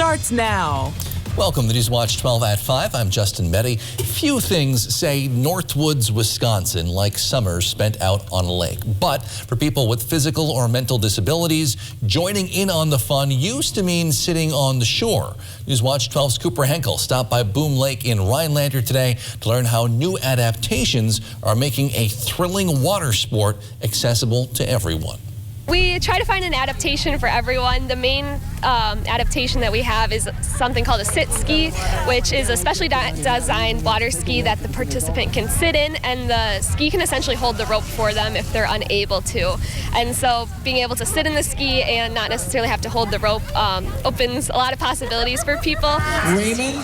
starts now. Welcome to Newswatch 12 at 5. I'm Justin Meddy. Few things say Northwoods, Wisconsin, like summers spent out on a lake. But for people with physical or mental disabilities, joining in on the fun used to mean sitting on the shore. Newswatch 12's Cooper Henkel stopped by Boom Lake in Rhinelander today to learn how new adaptations are making a thrilling water sport accessible to everyone. We try to find an adaptation for everyone. The main adaptation that we have is something called a sit ski, which is a specially designed water ski that the participant can sit in, and the ski can essentially hold the rope for them if they're unable to. And so being able to sit in the ski and not necessarily have to hold the rope opens a lot of possibilities for people.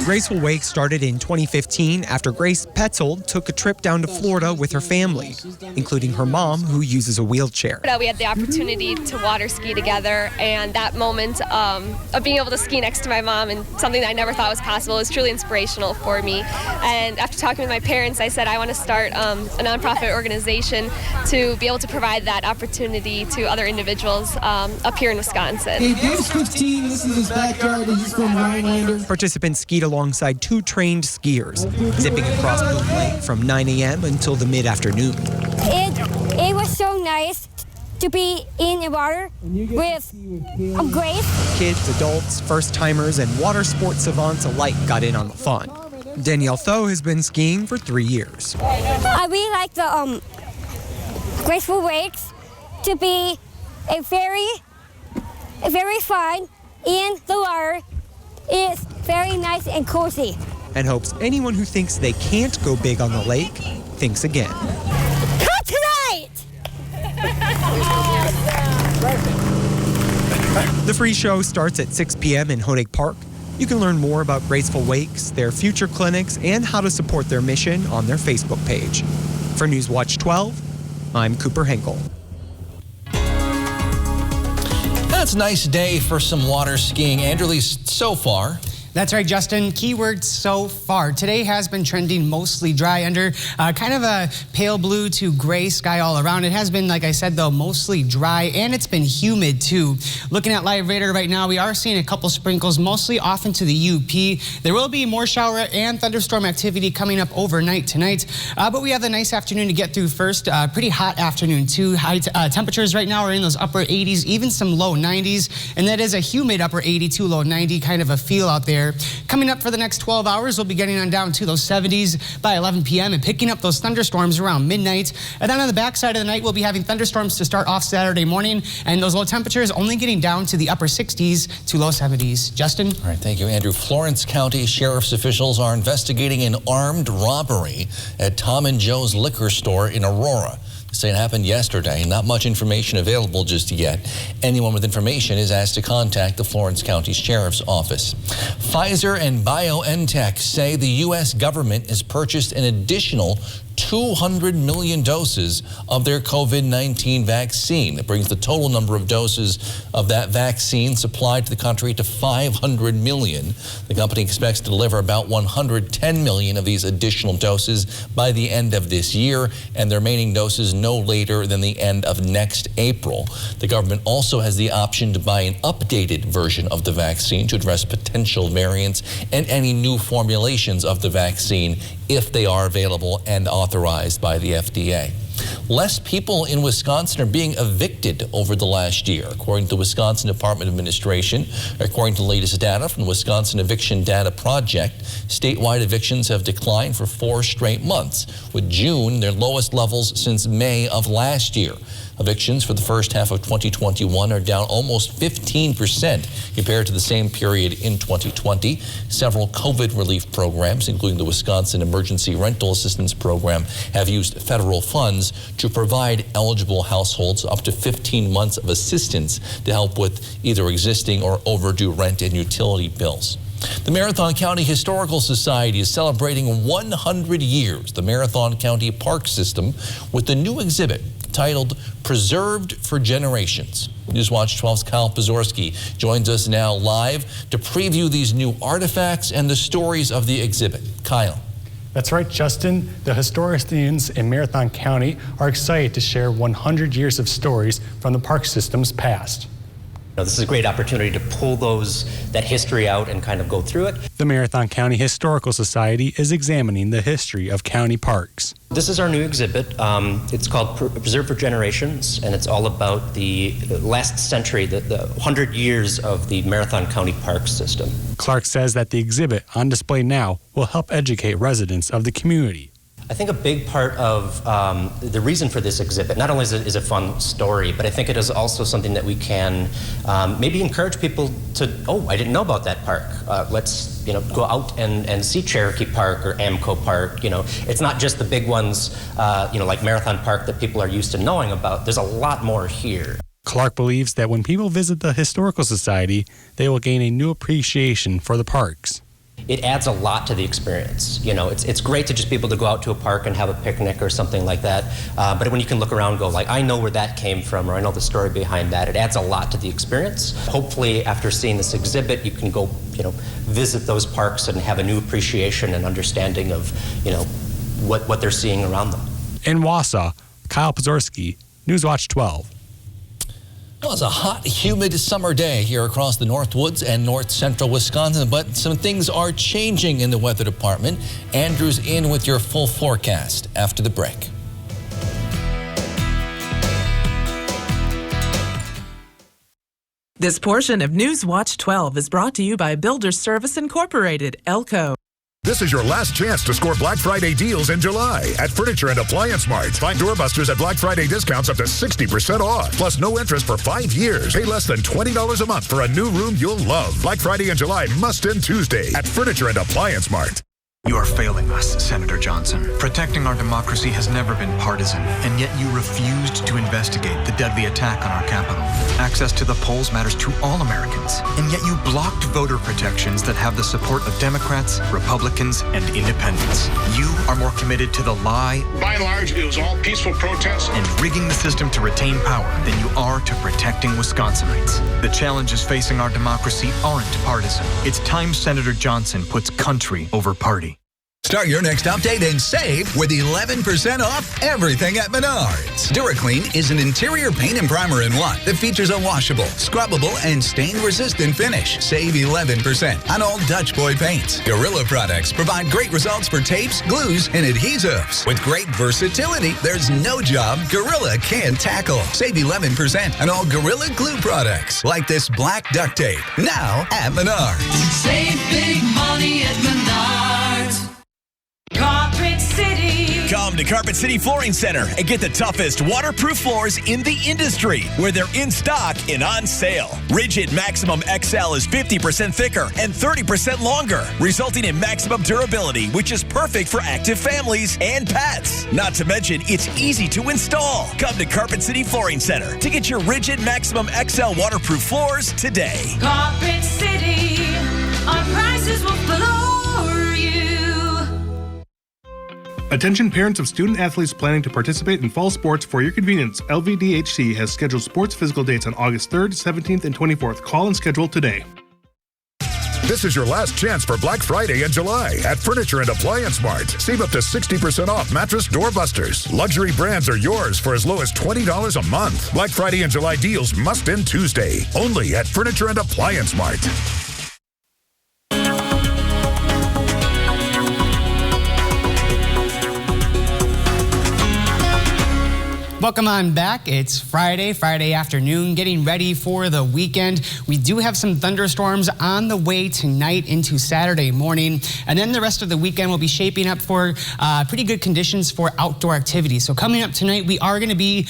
Graceful Wake started in 2015 after Grace Petzold took a trip down to Florida with her family, including her mom, who uses a wheelchair. We had the opportunity to water ski together, and that moment of being able to ski next to my mom and something that I never thought was possible was truly inspirational for me. And after talking with my parents, I said I want to start a nonprofit organization to be able to provide that opportunity to other individuals up here in Wisconsin. Hey, Dave's 15, this is his backyard, he's from Rhinelander. Participants skied alongside two trained skiers, zipping across Boom Lake from 9 a.m. until the mid-afternoon. It was so nice to be in the water with Grace. Kids, adults, first-timers, and water sports savants alike got in on the fun. Danielle Tho has been skiing for 3 years. I really like the Graceful Wakes to be a very fun, and the water is very nice and cozy. And hopes anyone who thinks they can't go big on the lake thinks again. Come tonight! The free show starts at 6 p.m. in Honig Park. You can learn more about Graceful Wakes, their future clinics, and how to support their mission on their Facebook page. For Newswatch 12, I'm Cooper Henkel. That's a nice day for some water skiing, Andrew, at least so far. That's right, Justin. Keyword so far. Today has been trending mostly dry under kind of a pale blue to gray sky all around. It has been, like I said, though, mostly dry, and it's been humid, too. Looking at live radar right now, we are seeing a couple sprinkles, mostly off into the UP. There will be more shower and thunderstorm activity coming up overnight tonight, but we have a nice afternoon to get through first. Pretty hot afternoon, too. High temperatures right now are in those upper 80s, even some low 90s, and that is a humid upper 82, low 90 kind of a feel out there. Coming up for the next 12 hours, we'll be getting on down to those 70s by 11 p.m. and picking up those thunderstorms around midnight. And then on the backside of the night, we'll be having thunderstorms to start off Saturday morning, and those low temperatures only getting down to the upper 60s to low 70s. Justin? All right, thank you, Andrew. Florence County Sheriff's officials are investigating an armed robbery at Tom and Joe's liquor store in Aurora. Say it happened yesterday. Not much information available just yet. Anyone with information is asked to contact the Florence County Sheriff's Office. Pfizer and BioNTech say the U.S. government has purchased an additional 200 million doses of their COVID-19 vaccine. That brings the total number of doses of that vaccine supplied to the country to 500 million. The company expects to deliver about 110 million of these additional doses by the end of this year, and the remaining doses no later than the end of next April. The government also has the option to buy an updated version of the vaccine to address potential variants and any new formulations of the vaccine if they are available and authorized by the FDA. Less people in Wisconsin are being evicted over the last year, according to the Wisconsin Department of Administration. According to the latest data from the Wisconsin Eviction Data Project, statewide evictions have declined for 4 straight months, with June their lowest levels since May of last year. Evictions for the first half of 2021 are down almost 15% compared to the same period in 2020. Several COVID relief programs, including the Wisconsin Emergency Rental Assistance Program, have used federal funds to provide eligible households up to 15 months of assistance to help with either existing or overdue rent and utility bills. The Marathon County Historical Society is celebrating 100 years, the Marathon County Park System, with the new exhibit titled Preserved for Generations. Newswatch 12's Kyle Pazorski joins us now live to preview these new artifacts and the stories of the exhibit. Kyle. That's right, Justin. The historians in Marathon County are excited to share 100 years of stories from the park system's past. This is a great opportunity to pull that history out and kind of go through it. The Marathon County Historical Society is examining the history of county parks. This is our new exhibit. It's called Preserve for Generations, and it's all about the last century, the 100 years of the Marathon County Park system. Clark says that the exhibit on display now will help educate residents of the community. I think a big part of the reason for this exhibit, not only is it a fun story, but I think it is also something that we can maybe encourage people to, I didn't know about that park. Let's go out and see Cherokee Park or Amco Park. It's not just the big ones, like Marathon Park that people are used to knowing about. There's a lot more here. Clark believes that when people visit the Historical Society, they will gain a new appreciation for the parks. It adds a lot to the experience. It's great to just be able to go out to a park and have a picnic or something like that. But when you can look around and go, I know where that came from, or I know the story behind that, it adds a lot to the experience. Hopefully, after seeing this exhibit, you can go, visit those parks and have a new appreciation and understanding of, what they're seeing around them. In Wausau, Kyle Pazorski, Newswatch 12. Well, it's a hot, humid summer day here across the Northwoods and north central Wisconsin, but some things are changing in the weather department. Andrew's in with your full forecast after the break. This portion of Newswatch 12 is brought to you by Builders Service Incorporated, Elko. This is your last chance to score Black Friday deals in July at Furniture and Appliance Mart. Find doorbusters at Black Friday discounts up to 60% off. Plus no interest for 5 years. Pay less than $20 a month for a new room you'll love. Black Friday in July must end Tuesday at Furniture and Appliance Mart. You are failing us, Senator Johnson. Protecting our democracy has never been partisan, and yet you refused to investigate the deadly attack on our Capitol. Access to the polls matters to all Americans, and yet you blocked voter protections that have the support of Democrats, Republicans, and independents. You are more committed to the lie, by and large, it was all peaceful protests, and rigging the system to retain power than you are to protecting Wisconsinites. The challenges facing our democracy aren't partisan. It's time Senator Johnson puts country over party. Start your next update and save with 11% off everything at Menards. DuraClean is an interior paint and primer in one that features a washable, scrubbable, and stain-resistant finish. Save 11% on all Dutch Boy paints. Gorilla products provide great results for tapes, glues, and adhesives. With great versatility, there's no job Gorilla can't tackle. Save 11% on all Gorilla glue products, like this black duct tape. Now at Menards. Save big money at Menards. Carpet City. Come to Carpet City Flooring Center and get the toughest waterproof floors in the industry, where they're in stock and on sale. Rigid Maximum XL is 50% thicker and 30% longer, resulting in maximum durability, which is perfect for active families and pets. Not to mention, it's easy to install. Come to Carpet City Flooring Center to get your Rigid Maximum XL waterproof floors today. Carpet City, our prices will floor you. Attention parents of student athletes planning to participate in fall sports. For your convenience, LVDHC has scheduled sports physical dates on August 3rd, 17th, and 24th. Call and schedule today. This is your last chance for Black Friday in July at Furniture and Appliance Mart. Save up to 60% off mattress doorbusters. Luxury brands are yours for as low as $20 a month. Black Friday and July deals must end Tuesday. Only at Furniture and Appliance Mart. Welcome on back. It's Friday afternoon, getting ready for the weekend. We do have some thunderstorms on the way tonight into Saturday morning, and then the rest of the weekend will be shaping up for pretty good conditions for outdoor activities. So coming up tonight, we are going to be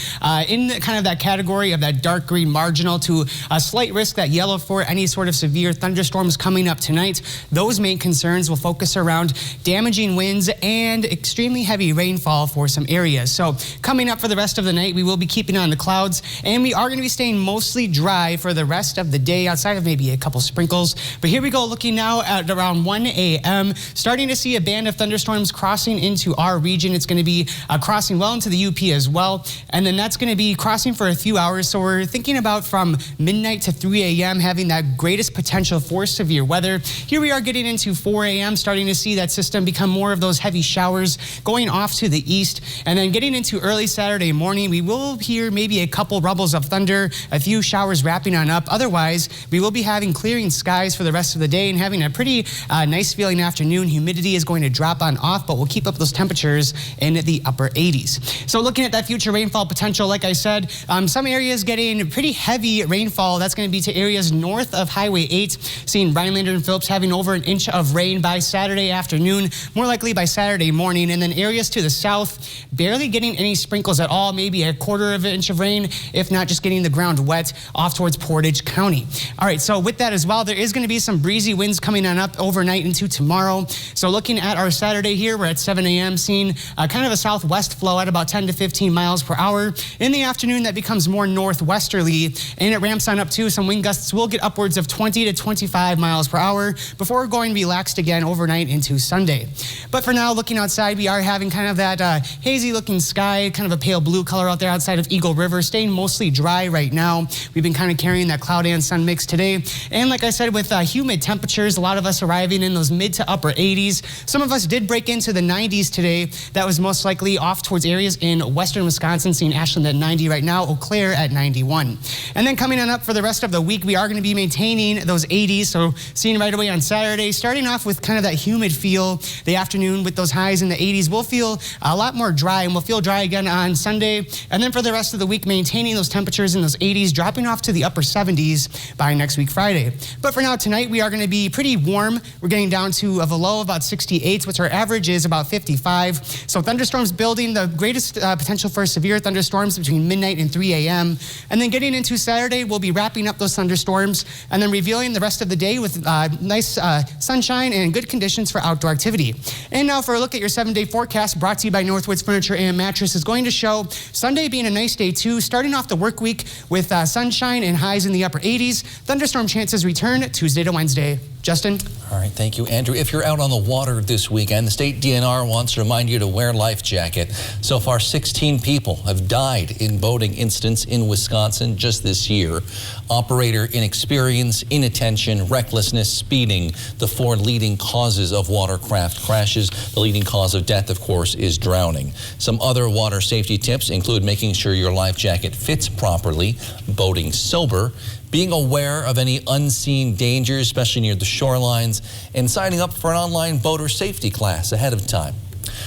in kind of that category of that dark green marginal to a slight risk, that yellow, for any sort of severe thunderstorms coming up tonight. Those main concerns will focus around damaging winds and extremely heavy rainfall for some areas. So coming up for the rest of the night, we will be keeping on the clouds, and we are going to be staying mostly dry for the rest of the day, outside of maybe a couple sprinkles. But here we go, looking now at around 1 a.m., starting to see a band of thunderstorms crossing into our region. It's going to be crossing well into the UP as well, and then that's going to be crossing for a few hours. So we're thinking about from midnight to 3 a.m. having that greatest potential for severe weather. Here we are getting into 4 a.m., starting to see that system become more of those heavy showers going off to the east, and then getting into early Saturday morning. County, we will hear maybe a couple rumbles of thunder, a few showers wrapping on up. Otherwise, we will be having clearing skies for the rest of the day and having a pretty nice feeling afternoon. Humidity is going to drop on off, but we'll keep up those temperatures in the upper 80s. So looking at that future rainfall potential, like I said, some areas getting pretty heavy rainfall. That's going to be to areas north of Highway 8, seeing Rhinelander and Phillips having over an inch of rain by Saturday afternoon, more likely by Saturday morning, and then areas to the south barely getting any sprinkles at all, maybe a quarter of an inch of rain, if not just getting the ground wet off towards Portage County. All right, so with that as well, there is going to be some breezy winds coming on up overnight into tomorrow. So looking at our Saturday here, we're at 7 a.m. seeing kind of a southwest flow at about 10 to 15 miles per hour. In the afternoon, that becomes more northwesterly, and it ramps on up too. Some wind gusts will get upwards of 20 to 25 miles per hour before going relaxed again overnight into Sunday. But for now, looking outside, we are having kind of that hazy looking sky, kind of a pale blue color out there outside of Eagle River, staying mostly dry right now. We've been kind of carrying that cloud and sun mix today. And like I said, with humid temperatures, a lot of us arriving in those mid to upper 80s. Some of us did break into the 90s today. That was most likely off towards areas in western Wisconsin, seeing Ashland at 90 right now, Eau Claire at 91. And then coming on up for the rest of the week, we are going to be maintaining those 80s. So seeing right away on Saturday, starting off with kind of that humid feel. The afternoon with those highs in the 80s will feel a lot more dry, and we'll feel dry again on Sunday. And then for the rest of the week, maintaining those temperatures in those 80s, dropping off to the upper 70s by next week Friday. But for now, tonight, we are going to be pretty warm. We're getting down to a low of about 68, which our average is about 55. So thunderstorms building, the greatest potential for severe thunderstorms between midnight and 3 a.m. And then getting into Saturday, we'll be wrapping up those thunderstorms and then revealing the rest of the day with nice sunshine and good conditions for outdoor activity. And now for a look at your 7-day forecast brought to you by Northwoods Furniture and Mattress is going to show Sunday being a nice day too, starting off the work week with sunshine and highs in the upper 80s. Thunderstorm chances return Tuesday to Wednesday. Justin? All right, thank you, Andrew. If you're out on the water this weekend, the state DNR wants to remind you to wear a life jacket. So far, 16 people have died in boating incidents in Wisconsin just this year. Operator inexperience, inattention, recklessness, speeding, the 4 leading causes of watercraft crashes. The leading cause of death, of course, is drowning. Some other water safety tips include making sure your life jacket fits properly, boating sober, being aware of any unseen dangers, especially near the shorelines, and signing up for an online boater safety class ahead of time.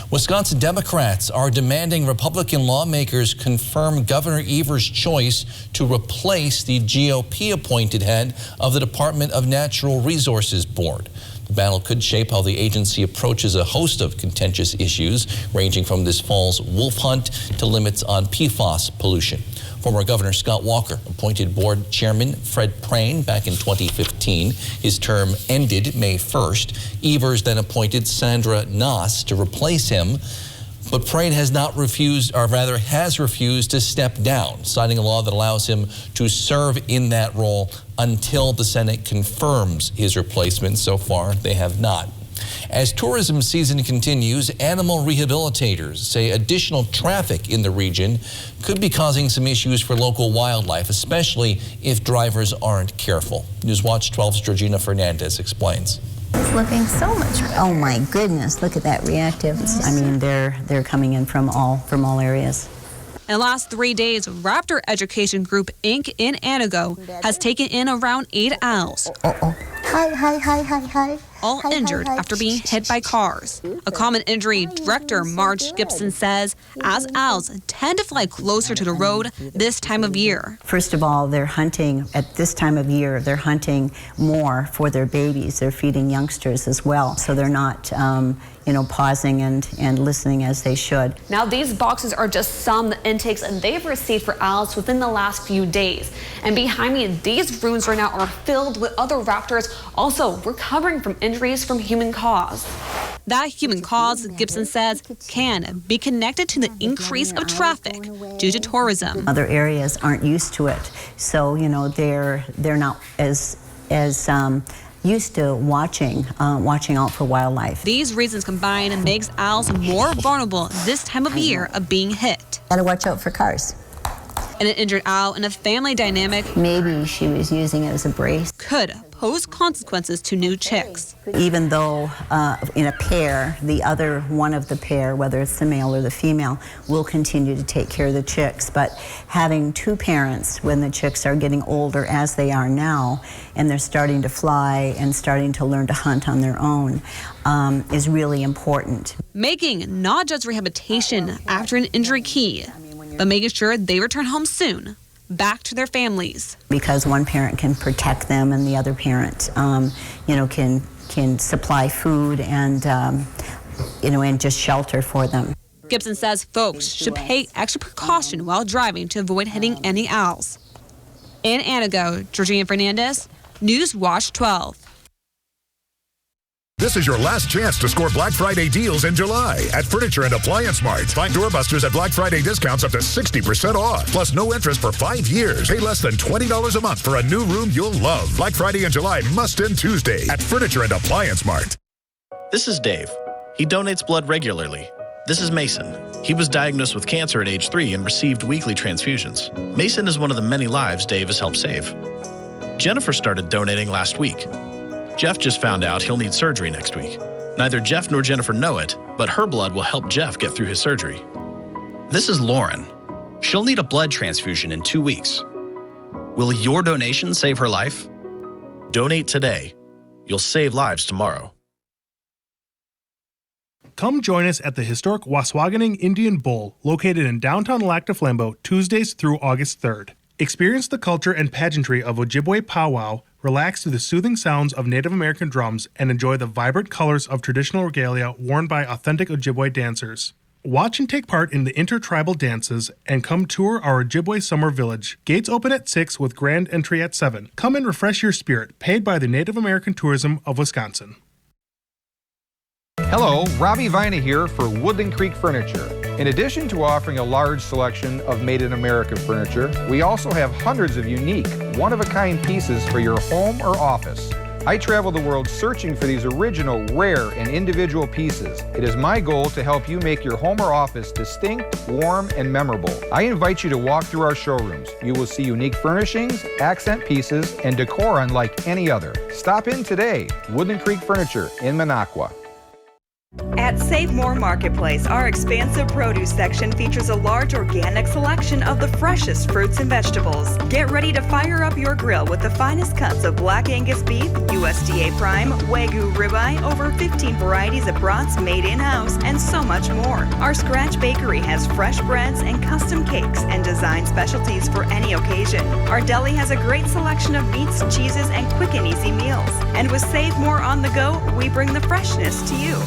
Wisconsin Democrats are demanding Republican lawmakers confirm Governor Evers' choice to replace the GOP-appointed head of the Department of Natural Resources Board. The battle could shape how the agency approaches a host of contentious issues, ranging from this fall's wolf hunt to limits on PFAS pollution. Former Governor Scott Walker appointed board chairman Fred Prane back in 2015. His term ended May 1st. Evers then appointed Sandra Nass to replace him. But Prane has refused to step down, signing a law that allows him to serve in that role until the Senate confirms his replacement. So far, they have not. As tourism season continues, animal rehabilitators say additional traffic in the region could be causing some issues for local wildlife, especially if drivers aren't careful. Newswatch 12's Georgina Fernandez explains. It's looking so much better. Oh my goodness, look at that reactive. I mean, they're coming in from all areas. In the last 3 days, Raptor Education Group, Inc. in Anago has taken in around 8 owls. Hi. All injured after being hit by cars. A common injury director, Marge Gibson, says as owls tend to fly closer to the road this time of year. First of all, they're hunting at this time of year. They're hunting more for their babies. They're feeding youngsters as well. So they're not, pausing and listening as they should. Now, these boxes are just some intakes and they've received for owls within the last few days. And behind me, these rooms right now are filled with other raptors also recovering from injuries from human cause. That human cause, Gibson says, can be connected to the increase of traffic due to tourism. Other areas aren't used to it, so they're not as used to watching out for wildlife. These reasons combined and makes owls more vulnerable this time of year of being hit. Gotta watch out for cars. And an injured owl in a family dynamic Maybe she was using it as a brace. could pose consequences to new chicks. Even though in a pair, the other one of the pair, whether it's the male or the female, will continue to take care of the chicks. But having two parents when the chicks are getting older, as they are now, and they're starting to fly and starting to learn to hunt on their own, is really important. Making not just rehabilitation after an injury key, but making sure they return home soon, back to their families. Because one parent can protect them and the other parent, can supply food and, and just shelter for them. Gibson says folks should pay extra precaution while driving to avoid hitting any owls. In Antigo, Georgina Fernandez, News Watch 12. This is your last chance to score Black Friday deals in July at Furniture and Appliance Mart. Find doorbusters at Black Friday discounts up to 60% off. Plus no interest for 5 years. Pay less than $20 a month for a new room you'll love. Black Friday in July must end Tuesday at Furniture and Appliance Mart. This is Dave. He donates blood regularly. This is Mason. He was diagnosed with cancer at age 3 and received weekly transfusions. Mason is one of the many lives Dave has helped save. Jennifer started donating last week. Jeff just found out he'll need surgery next week. Neither Jeff nor Jennifer know it, but her blood will help Jeff get through his surgery. This is Lauren. She'll need a blood transfusion in 2 weeks. Will your donation save her life? Donate today. You'll save lives tomorrow. Come join us at the historic Waswaganing Indian Bowl, located in downtown Lac du Flambeau, Tuesdays through August 3rd. Experience the culture and pageantry of Ojibwe powwow, relax to the soothing sounds of Native American drums, and enjoy the vibrant colors of traditional regalia worn by authentic Ojibwe dancers. Watch and take part in the intertribal dances and come tour our Ojibwe Summer Village. Gates open at 6 with grand entry at 7. Come and refresh your spirit, paid by the Native American Tourism of Wisconsin. Hello, Robbie Vina here for Woodland Creek Furniture. In addition to offering a large selection of made-in-America furniture, we also have hundreds of unique, one-of-a-kind pieces for your home or office. I travel the world searching for these original, rare, and individual pieces. It is my goal to help you make your home or office distinct, warm, and memorable. I invite you to walk through our showrooms. You will see unique furnishings, accent pieces, and decor unlike any other. Stop in today. Woodland Creek Furniture in Minocqua. At Save More Marketplace, our expansive produce section features a large organic selection of the freshest fruits and vegetables. Get ready to fire up your grill with the finest cuts of Black Angus beef, USDA Prime, Wagyu ribeye, over 15 varieties of brats made in-house, and so much more. Our Scratch Bakery has fresh breads and custom cakes and design specialties for any occasion. Our deli has a great selection of meats, cheeses, and quick and easy meals. And with Save More on the go, we bring the freshness to you.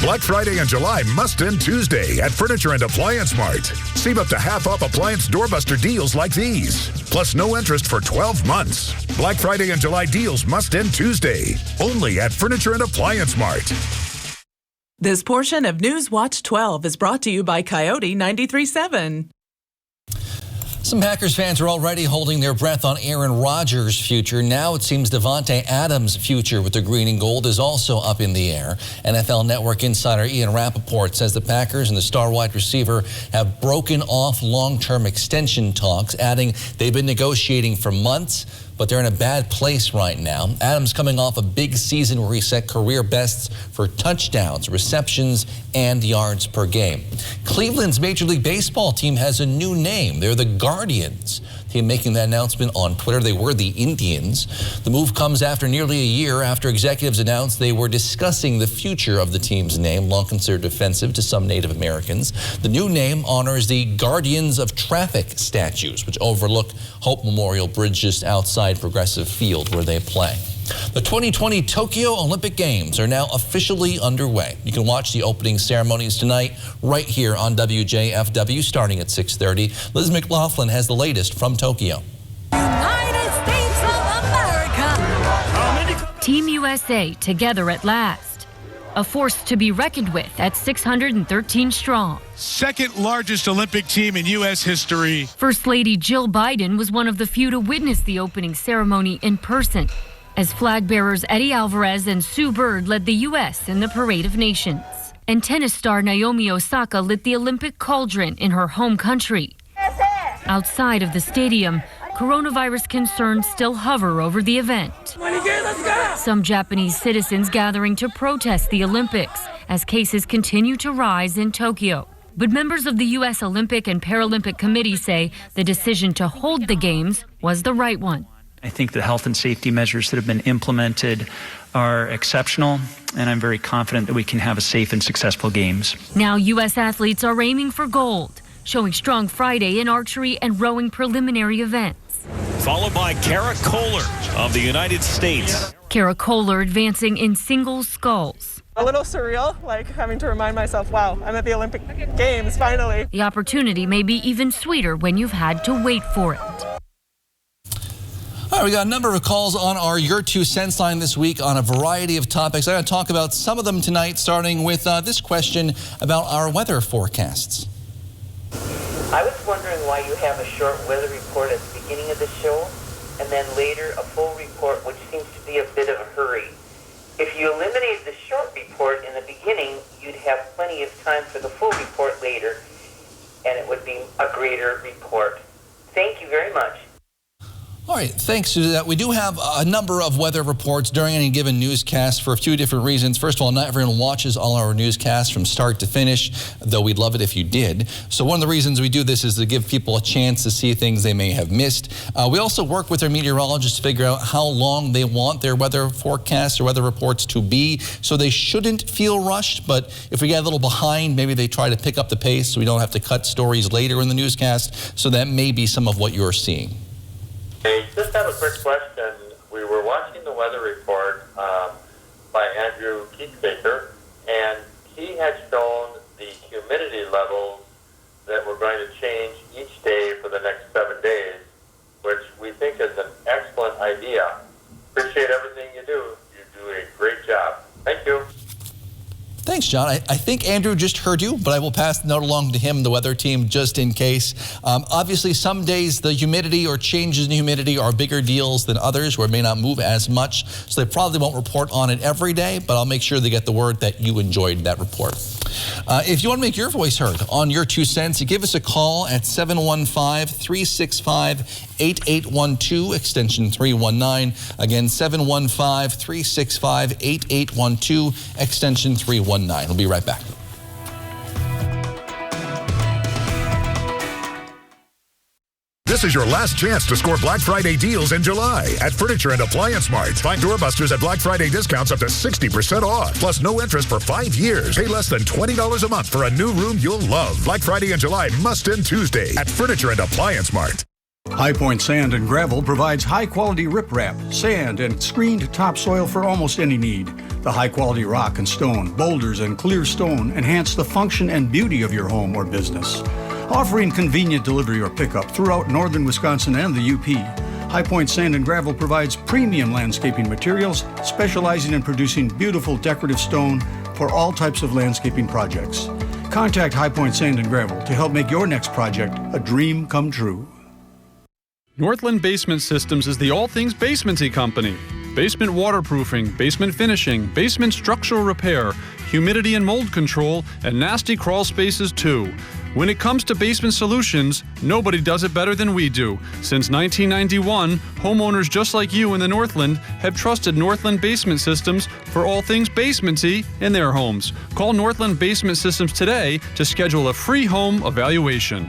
Black Friday in July must end Tuesday at Furniture and Appliance Mart. Save up to half off appliance doorbuster deals like these. Plus no interest for 12 months. Black Friday and July deals must end Tuesday. Only at Furniture and Appliance Mart. This portion of News Watch 12 is brought to you by Coyote 93.7. Some Packers fans are already holding their breath on Aaron Rodgers' future. Now it seems Devontae Adams' future with the green and gold is also up in the air. NFL Network insider Ian Rappaport says the Packers and the star wide receiver have broken off long-term extension talks, adding they've been negotiating for months, but they're in a bad place right now. Adams coming off a big season where he set career bests for touchdowns, receptions, and yards per game. Cleveland's Major League Baseball team has a new name. They're the Guardians. The team making that announcement on Twitter. They were the Indians. The move comes after nearly a year after executives announced they were discussing the future of the team's name, long considered offensive to some Native Americans. The new name honors the Guardians of Traffic statues, which overlook Hope Memorial Bridge just outside Progressive Field where they play. The 2020 Tokyo Olympic Games are now officially underway. You can watch the opening ceremonies tonight right here on WJFW starting at 6:30. Liz McLaughlin has the latest from Tokyo. United States of America. Team USA together at last. A force to be reckoned with at 613 strong. Second largest Olympic team in U.S. history. First Lady Jill Biden was one of the few to witness the opening ceremony in person, as flag bearers Eddie Alvarez and Sue Bird led the U.S. in the Parade of Nations. And tennis star Naomi Osaka lit the Olympic cauldron in her home country. Outside of the stadium, coronavirus concerns still hover over the event. Some Japanese citizens gathering to protest the Olympics as cases continue to rise in Tokyo. But members of the U.S. Olympic and Paralympic Committee say the decision to hold the Games was the right one. I think the health and safety measures that have been implemented are exceptional, and I'm very confident that we can have a safe and successful Games. Now U.S. athletes are aiming for gold, showing strong Friday in archery and rowing preliminary events. Followed by Kara Kohler of the United States. Kara Kohler advancing in single sculls. A little surreal, like having to remind myself, wow, I'm at the Olympic Games, finally. The opportunity may be even sweeter when you've had to wait for it. All right, we got a number of calls on our Your 2 Cents line this week on a variety of topics. I'm going to talk about some of them tonight, starting with this question about our weather forecasts. I was wondering why you have a short weather report at the beginning of the show and then later a full report, which seems to be a bit of a hurry. If you eliminated the short report in the beginning, you'd have plenty of time for the full report later, and it would be a greater report. Thank you very much. All right, thanks to that. We do have a number of weather reports during any given newscast for a few different reasons. First of all, not everyone watches all our newscasts from start to finish, though we'd love it if you did. So one of the reasons we do this is to give people a chance to see things they may have missed. We also work with our meteorologists to figure out how long they want their weather forecasts or weather reports to be, so they shouldn't feel rushed. But if we get a little behind, maybe they try to pick up the pace so we don't have to cut stories later in the newscast. So that may be some of what you're seeing. Hey, just have a quick question. We were watching the weather report by Andrew Keekbaker, and he had shown the humidity levels that were going to change each day for the next 7 days, which we think is an excellent idea. Appreciate everything you do. You do a great job. Thank you. Thanks, John. I think Andrew just heard you, but I will pass the note along to him, the weather team, just in case. Obviously, some days the humidity or changes in humidity are bigger deals than others where it may not move as much, so they probably won't report on it every day, but I'll make sure they get the word that you enjoyed that report. If you want to make your voice heard on Your 2 Cents, you give us a call at 715-365-8812, extension 319. Again, 715-365-8812, extension 319. We'll be right back. This is your last chance to score Black Friday deals in July at Furniture and Appliance Mart. Find doorbusters at Black Friday discounts up to 60% off. Plus no interest for 5 years. Pay less than $20 a month for a new room you'll love. Black Friday in July must end Tuesday at Furniture and Appliance Mart. High Point Sand and Gravel provides high-quality riprap, sand, and screened topsoil for almost any need. The high-quality rock and stone, boulders, and clear stone enhance the function and beauty of your home or business. Offering convenient delivery or pickup throughout northern Wisconsin and the UP, High Point Sand and Gravel provides premium landscaping materials, specializing in producing beautiful decorative stone for all types of landscaping projects. Contact High Point Sand and Gravel to help make your next project a dream come true. Northland Basement Systems is the all things basementy company. Basement waterproofing, basement finishing, basement structural repair, humidity and mold control, and nasty crawl spaces too. When it comes to basement solutions, nobody does it better than we do. Since 1991, homeowners just like you in the Northland have trusted Northland Basement Systems for all things basementy in their homes. Call Northland Basement Systems today to schedule a free home evaluation.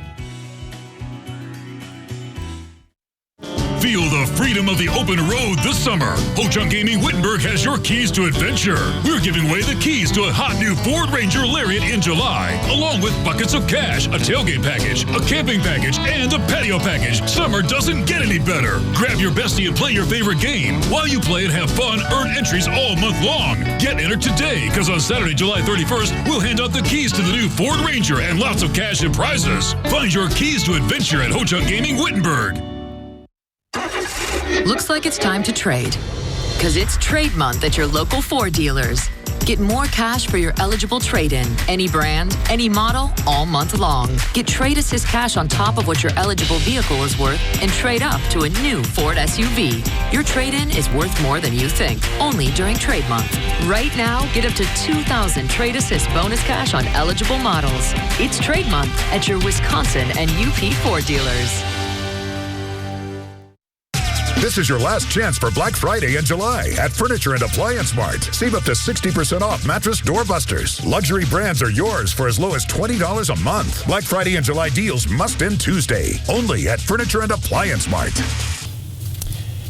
Feel the freedom of the open road this summer. Ho-Chunk Gaming Wittenberg has your keys to adventure. We're giving away the keys to a hot new Ford Ranger Lariat in July, along with buckets of cash, a tailgate package, a camping package, and a patio package. Summer doesn't get any better. Grab your bestie and play your favorite game. While you play and have fun, earn entries all month long. Get entered today, because on Saturday, July 31st, we'll hand out the keys to the new Ford Ranger and lots of cash and prizes. Find your keys to adventure at Ho-Chunk Gaming Wittenberg. Looks like it's time to trade. Because it's trade month at your local Ford dealers. Get more cash for your eligible trade-in. Any brand, any model, all month long. Get Trade Assist cash on top of what your eligible vehicle is worth and trade up to a new Ford SUV. Your trade-in is worth more than you think, only during trade month. Right now, get up to $2,000 Trade Assist bonus cash on eligible models. It's trade month at your Wisconsin and UP Ford dealers. This is your last chance for Black Friday in July at Furniture and Appliance Mart. Save up to 60% off mattress doorbusters. Luxury brands are yours for as low as $20 a month. Black Friday and July deals must end Tuesday. Only at Furniture and Appliance Mart.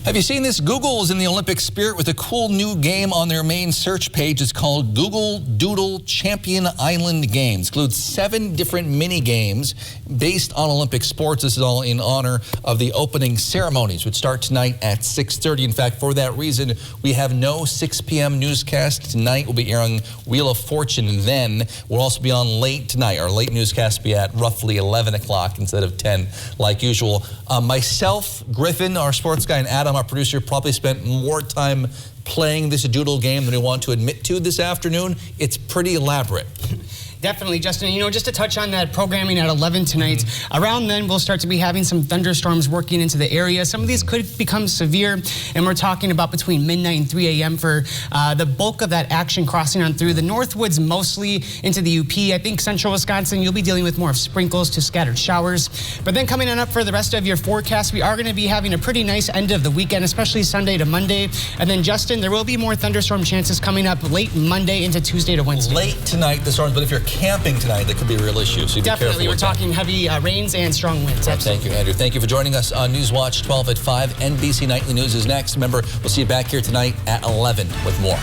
Have you seen this? Google is in the Olympic spirit with a cool new game on their main search page. It's called Google Doodle Champion Island Games. Includes 7 different mini games based on Olympic sports. This is all in honor of the opening ceremonies, which start tonight at 6:30. In fact, for that reason, we have no 6 p.m. newscast tonight. We'll be airing Wheel of Fortune then. We'll also be on late tonight. Our late newscast will be at roughly 11 o'clock instead of 10 like usual. Myself, Griffin, our sports guy, and Adam, our producer, probably spent more time playing this doodle game than we want to admit to this afternoon. It's pretty elaborate. Definitely, Justin. You know, just to touch on that programming at 11 tonight, around then we'll start to be having some thunderstorms working into the area. Some of these could become severe, and we're talking about between midnight and 3 a.m. for the bulk of that action crossing on through. The Northwoods mostly into the UP. I think central Wisconsin, you'll be dealing with more of sprinkles to scattered showers. But then coming on up for the rest of your forecast, we are going to be having a pretty nice end of the weekend, especially Sunday to Monday. And then, Justin, there will be more thunderstorm chances coming up late Monday into Tuesday to Wednesday. Late tonight, the storms, but if you're camping tonight, that could be a real issue, so definitely, we're talking heavy rains and strong winds. Thank you, Andrew. Thank you for joining us on Newswatch 12 at 5. NBC Nightly News is next. Remember, we'll see you back here tonight at 11 with more.